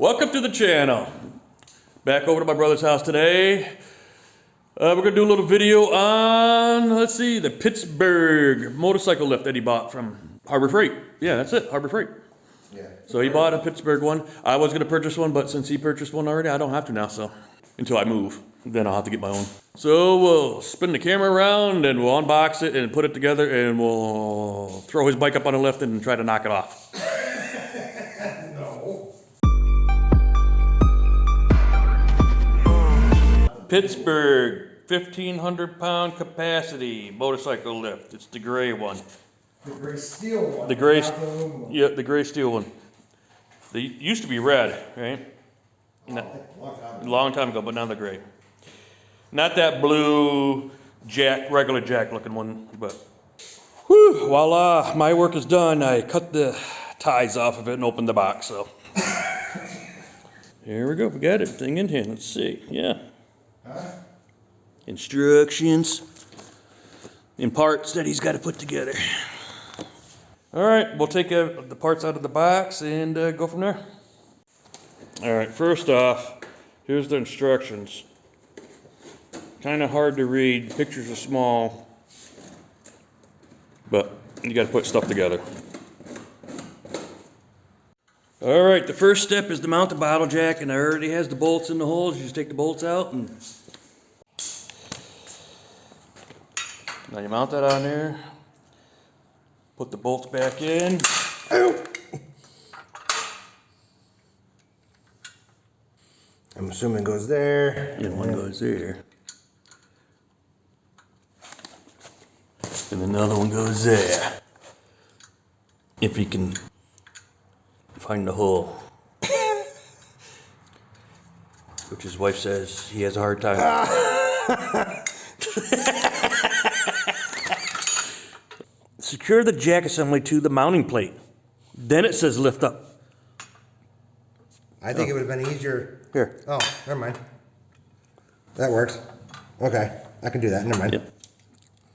Welcome to the channel. Back over to my brother's house today. We're gonna do a little video on, let's see, the Pittsburgh motorcycle lift that he bought from Harbor Freight. Yeah, that's it, Harbor Freight. Yeah. So he bought a Pittsburgh one. I was gonna purchase one, but since he purchased one already, I don't have to now, so. Until I move, then I'll have to get my own. So we'll spin the camera around and we'll unbox it and put it together and we'll throw his bike up on the lift and try to knock it off. Pittsburgh, 1,500 pound capacity motorcycle lift. It's the gray one. The gray steel one. The gray, yeah, the gray steel one. They used to be red, right? Long time ago, but now they're gray. Not that blue Jack, regular Jack looking one, but whew, voila, my work is done. I cut the ties off of it and opened the box, so. Here we go, we got everything in here. Let's see, yeah. Instructions and parts that he's got to put together. All right, we'll take the parts out of the box and go from there. All right, first off, here's the instructions. Kind of hard to read, pictures are small, but you got to put stuff together. All right, the first step is to mount the bottle jack, and it already has the bolts in the holes. You just take the bolts out and now you mount that on there, put the bolts back in. Ow. I'm assuming it goes there. And one goes there. And another one goes there. If you can find the hole. Which his wife says he has a hard time. Secure the jack assembly to the mounting plate. Then it says lift up. I think it would have been easier. Here. Oh, never mind. That works. Okay, I can do that. Never mind. Yep.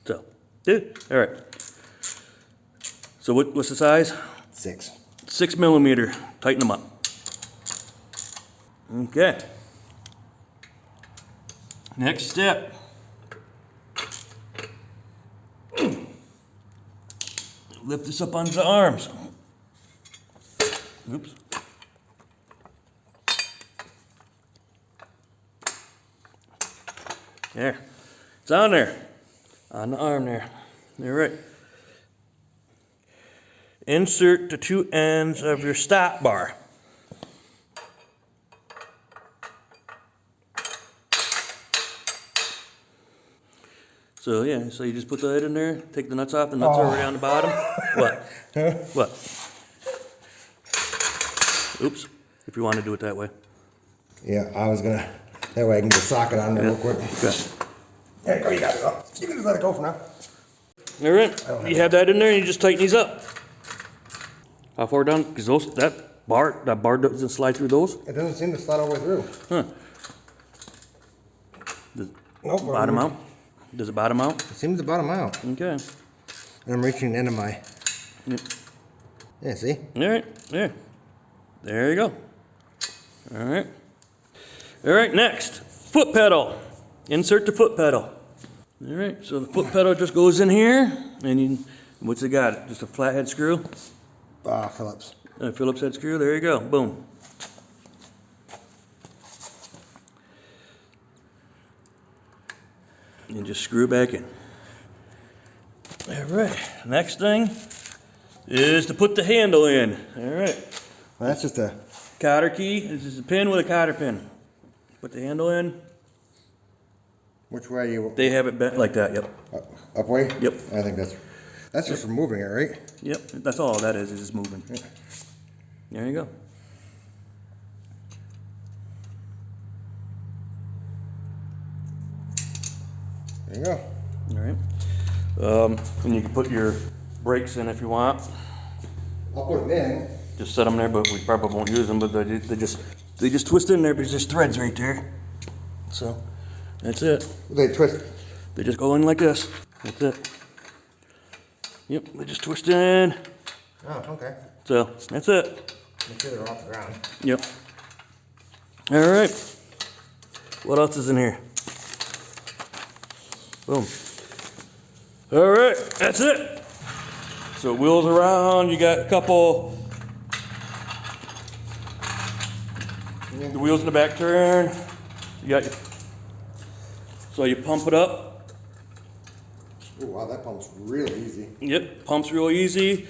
So, dude, all right. So what's the size? 6. 6 millimeter. Tighten them up. Okay. Next step. Lift this up onto the arms. Oops. There. It's on there. On the arm there. All right. Insert the 2 ends of your stop bar. So yeah, so you just put that in there, take the nuts off, the nuts are already on the bottom. What? What? Oops, if you want to do it that way. Yeah, I was gonna, that way I can just sock it on there real quick. Yeah. There you go, you got it. Oh, you can just let it go for now. All right, you have that in there and you just tighten these up. How far down? Because that bar doesn't slide through those? It doesn't seem to slide all the way through. Huh. Does Nope. bottom out? Does it bottom out? It seems to bottom out. Okay. And I'm reaching the end of my... Yep. Yeah, see? All right, there. There you go. All right. All right, next, foot pedal. Insert the foot pedal. All right, so the foot pedal just goes in here, and what's it got? Just a flathead screw? Phillips. A Phillips head screw, there you go, boom. And just screw back in. All right, next thing is to put the handle in. All right. Well, that's just a... Cotter key, this is a pin with a cotter pin. Put the handle in. Which way are you... They have it bent like that, yep. Up way? Yep. I think that's just for moving it, right? Yep, that's all that is just moving. Yeah. There you go. There you go. All right. And you can put your brakes in if you want. I'll put them in. Just set them there, but we probably won't use them. But they just twist in there because there's threads right there. So that's it. They twist. They just go in like this. That's it. Yep, they just twist in. Oh, okay. So that's it. Make sure they're off the ground. Yep. All right. What else is in here? Boom. All right, that's it. So it wheels around. You got a couple. The wheels in the back turn. You got your, so you pump it up. Oh wow, that pump's real easy. Yep, pumps real easy.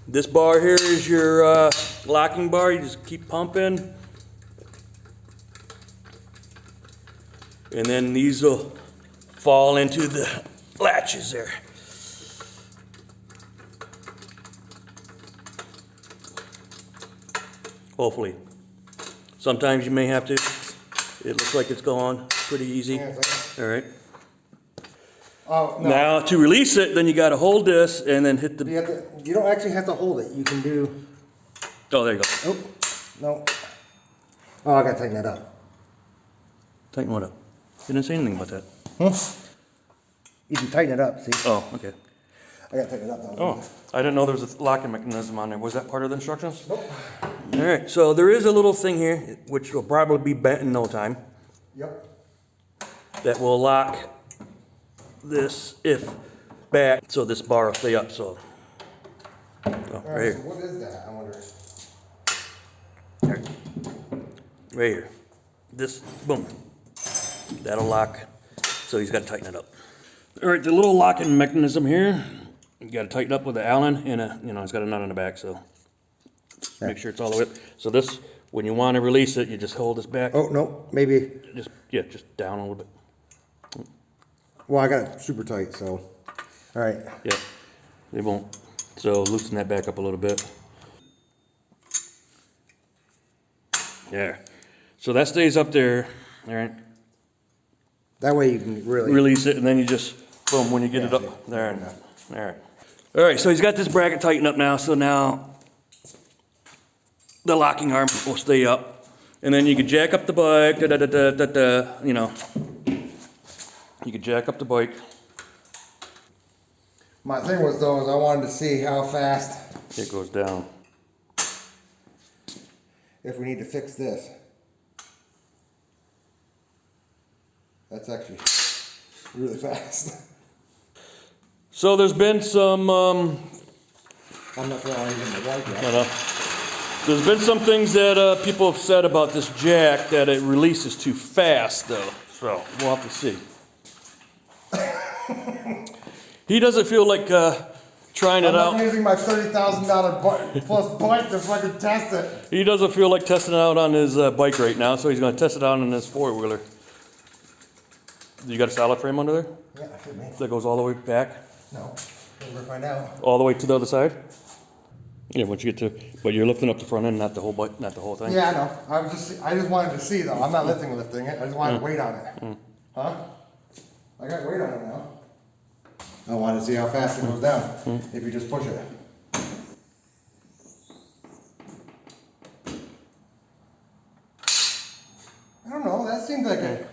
This bar here is your locking bar. You just keep pumping. And then these will fall into the latches there. Hopefully. Sometimes you may have to. It looks like it's going pretty easy. Yeah, All right. Oh, no. Now to release it, then you got to hold this and then hit the. You don't actually have to hold it. You can do. Oh, there you go. Oh, no. Oh, I gotta tighten that up. Tighten what up? You didn't say anything about that. You can tighten it up, see? Oh, okay. I gotta tighten it up though. Oh, I didn't know there was a locking mechanism on there. Was that part of the instructions? Nope. All right, so there is a little thing here, which will probably be bent in no time, Yep. that will lock this if back, so this bar will stay up, so. Oh, All right right, here, so what is that? I wonder. right here. This, boom, that'll lock, so he's gotta tighten it up. All right, the little locking mechanism here, you gotta tighten up with the Allen and it's got a nut on the back, so. Make sure it's all the way up. So this, when you want to release it, you just hold this back. Oh, no, maybe. Just down a little bit. Well, I got it super tight, so. All right. Yeah, it won't. So loosen that back up a little bit. Yeah. So that stays up there, all right? That way you can really. Release it, and then you just, boom, when you get it up. There. All right. All right, so he's got this bracket tightened up now, so now the locking arm will stay up. And then you can jack up the bike, You can jack up the bike. My thing was though, is I wanted to see how fast, It goes down. if we need to fix this. That's actually really fast. So there's been some, I'm not throwing anything in the white yet. there's been some things that people have said about this jack that it releases too fast, though. So we'll have to see. He doesn't feel like trying it I'm out. not using my $30,000 plus bike to fucking test it. He doesn't feel like testing it out on his bike right now, so he's going to test it out on his four-wheeler. You got a solid frame under there? Yeah, should be. That goes all the way back? No, we'll find out. All the way to the other side? Yeah, once you get to, but you're lifting up the front end, not the whole bike, not the whole thing. Yeah, I know. I just wanted to see though. I'm not lifting it. I just wanted to wait on it. Huh? I got weight on it now. I wanted to see how fast it goes down if you just push it. I don't know. That seemed like it.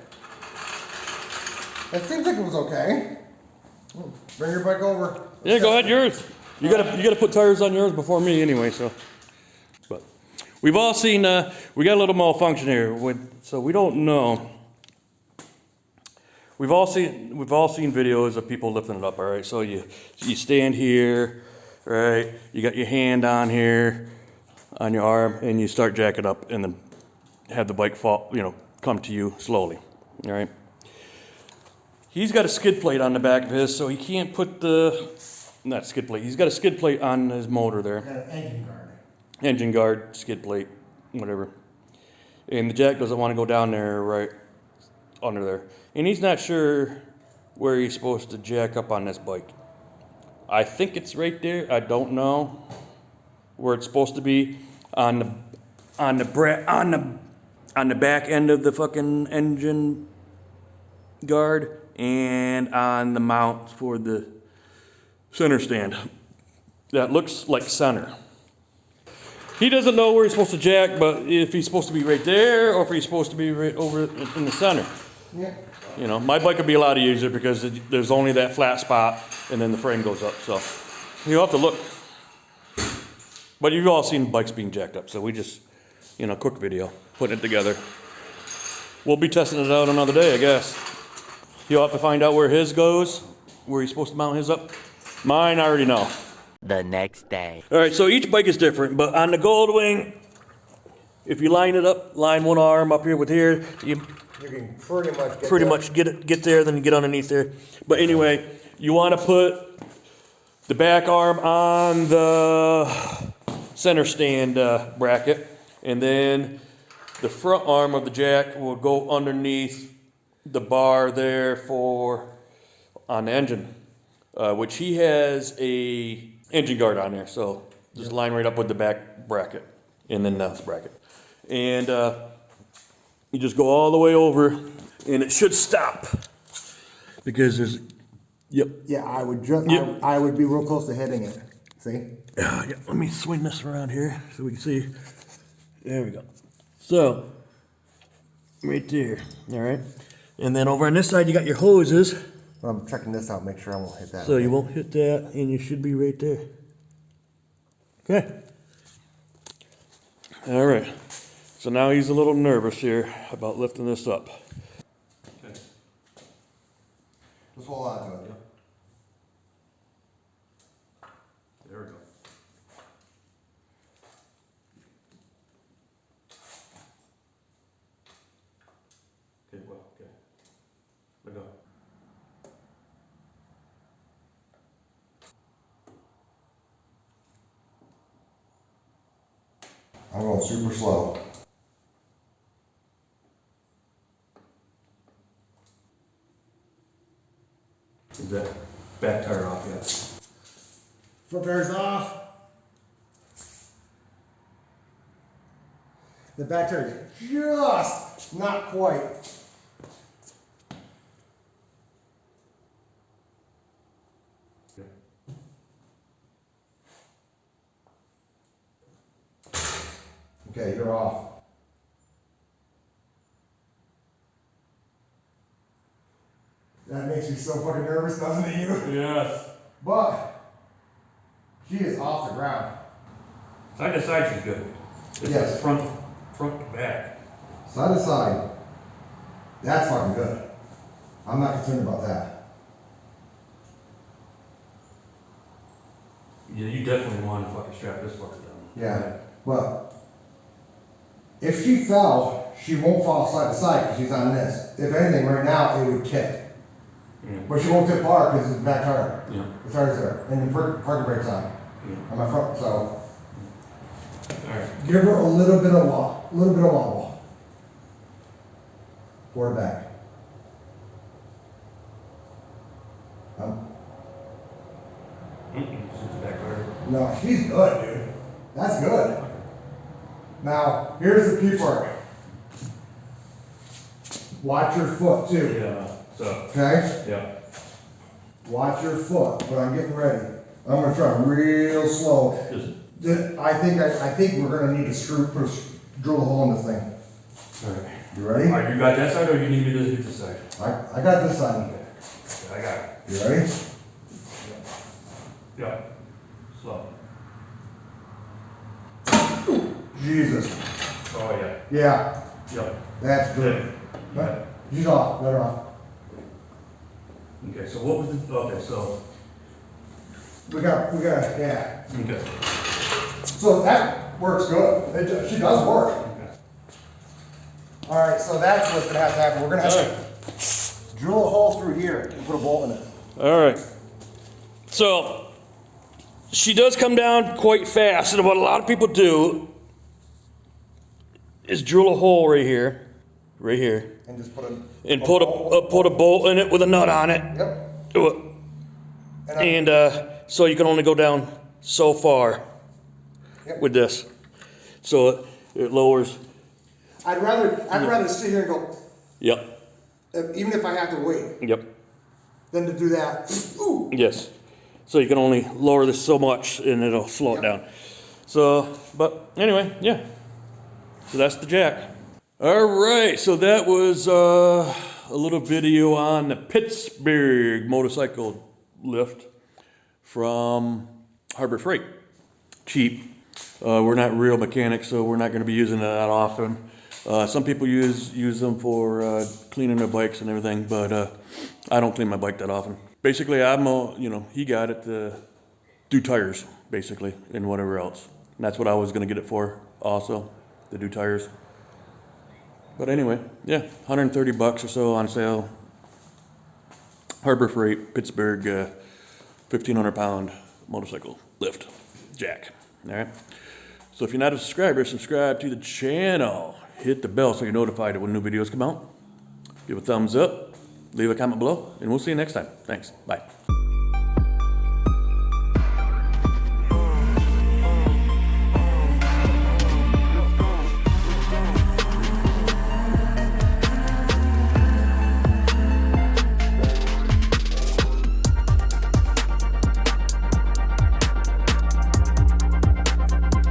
That seems like it was okay. Bring your bike over. Yeah, go ahead, yours. You gotta put tires on yours before me anyway, so. But we've all seen, we got a little malfunction here, so we don't know. We've all seen videos of people lifting it up, all right? So you stand here, right? You got your hand on here, on your arm, and you start jacking up and then have the bike fall, come to you slowly, all right? He's got a skid plate on the back of his, so he can't put not skid plate, he's got a skid plate on his motor there. Got an engine guard. Engine guard, skid plate, whatever. And the jack doesn't want to go down there right under there. And he's not sure where he's supposed to jack up on this bike. I think it's right there, I don't know where it's supposed to be on the back end of the fucking engine guard and on the mount for the center stand. That looks like center. He doesn't know where he's supposed to jack, but if he's supposed to be right there or if he's supposed to be right over in the center. Yeah. My bike would be a lot easier because there's only that flat spot and then the frame goes up. So you'll have to look. But you've all seen bikes being jacked up, so we just, quick video, putting it together. we'll be testing it out another day, I guess. You'll have to find out where his goes, where he's supposed to mount his up. Mine, I already know. The next day. All right, so each bike is different, but on the Goldwing, if you line it up, line one arm up here with here, you can pretty much pretty much get there, then you get underneath there. But anyway, you want to put the back arm on the center stand bracket, and then the front arm of the jack will go underneath the bar there for on the engine, which he has a engine guard on there, so just line right up with the back bracket and then the bracket, and you just go all the way over, and it should stop because there's yep. Yeah, I would just, Yep. I would be real close to hitting it. See? Yeah, let me swing this around here so we can see. There we go. So, right there, all right? And then over on this side, you got your hoses. I'm checking this out, make sure I won't hit that. So you won't hit that, and you should be right there. Okay. All right. So now he's a little nervous here about lifting this up. Okay. Just hold on to it. There we go. Okay, well, okay. Let go. I'm going super slow. Is that back tire off yet? Front tire's off. The back tire just not quite. Okay, you're off. That makes me so fucking nervous, doesn't it, you? Yes. But she is off the ground. Side to side she's good. It's Yes. front to back. Side to side. That's fucking good. I'm not concerned about that. Yeah, you definitely want to fucking strap this fucker down. Yeah. But if she fell, she won't fall side to side because she's on this. If anything, right now it would tip. Yeah. But she won't tip hard because it's the back tire. Yeah. The tire's there. And the parking brake's on. Yeah. On my front, so All right. give her a little bit of wobble. Forward back. It's back tire. No, she's good, dude. That's good. Now, here's the key part. Watch your foot too. Yeah. So. Okay? Yeah. Watch your foot, but I'm getting ready. I'm gonna try real slow. I think we're gonna need to drill a hole in this thing. All right. You ready? All right, you got that side, or you need me to hit this side? I got this side. Okay, I got it. You ready? Yeah. Slow. Jesus. Oh yeah. Yeah, Yeah. that's good. Yeah. She's off, let her off. Okay, so what was the, okay, so. We got, yeah. Okay. So that works good. She does work. Okay. All right, so that's what's gonna have to happen. We're gonna have to drill a hole through here and put a bolt in it. All right. So she does come down quite fast, and what a lot of people do is drill a hole right here, And just put a... and put a bolt in it with a nut on it. Yep. Do it. And so you can only go down so far with this. So it lowers. I'd rather sit here and go, Yep. even if I have to wait, Yep. than to do that. Ooh. Yes. So you can only lower this so much, and it'll slow it down. So, but anyway, yeah. So that's the jack. All right, so that was a little video on the Pittsburgh motorcycle lift from Harbor Freight. Cheap. We're not real mechanics, so we're not going to be using it that often. Some people use them for cleaning their bikes and everything, but I don't clean my bike that often. Basically, he got it to do tires, basically, and whatever else. And that's what I was gonna get it for, also, to do tires. But anyway, yeah, 130 bucks or so on sale. Harbor Freight, Pittsburgh, 1,500 pound motorcycle lift, jack. All right. So if you're not a subscriber, subscribe to the channel. Hit the bell so you're notified when new videos come out. Give a thumbs up, leave a comment below, and we'll see you next time. Thanks. Bye.